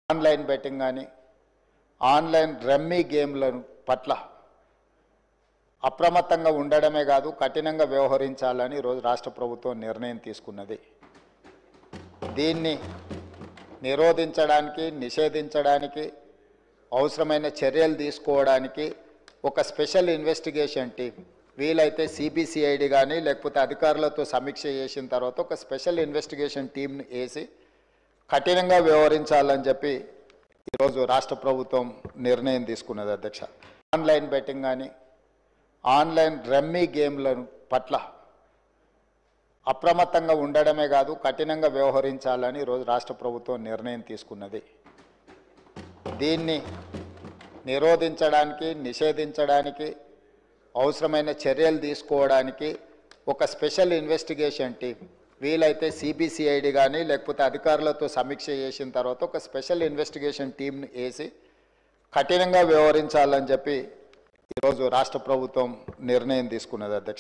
Online betting కానీ online rummy గేమ్ల పట్ల అప్రమత్తంగా ఉండడమే కాదు కఠినంగా వ్యవహరించాలని ఈరోజు రాష్ట్ర ప్రభుత్వం నిర్ణయం తీసుకున్నది. దీన్ని నిరోధించడానికి నిషేధించడానికి అవసరమైన చర్యలు తీసుకోవడానికి ఒక స్పెషల్ ఇన్వెస్టిగేషన్ టీం వీలైతే సిబిసిఐడి కానీ లేకపోతే అధికారులతో సమీక్ష చేసిన తర్వాత ఒక స్పెషల్ ఇన్వెస్టిగేషన్ టీంని వేసి కఠినంగా వ్యవహరించాలని చెప్పి ఈరోజు రాష్ట్ర ప్రభుత్వం నిర్ణయం తీసుకున్నది. అధ్యక్ష, ఆన్లైన్ బెట్టింగ్ కానీ ఆన్లైన్ రమ్మీ గేమ్ల పట్ల అప్రమత్తంగా ఉండడమే కాదు కఠినంగా వ్యవహరించాలని ఈరోజు రాష్ట్ర ప్రభుత్వం నిర్ణయం తీసుకున్నది. దీన్ని నిరోధించడానికి నిషేధించడానికి అవసరమైన చర్యలు తీసుకోవడానికి ఒక స్పెషల్ ఇన్వెస్టిగేషన్ టీం వీలైతే సిబిసిఐడి కానీ లేకపోతే అధికారులతో సమీక్ష చేసిన తర్వాత ఒక స్పెషల్ ఇన్వెస్టిగేషన్ టీంని వేసి కఠినంగా వ్యవహరించాలని చెప్పి ఈరోజు రాష్ట్ర ప్రభుత్వం నిర్ణయం తీసుకున్నది. అధ్యక్ష.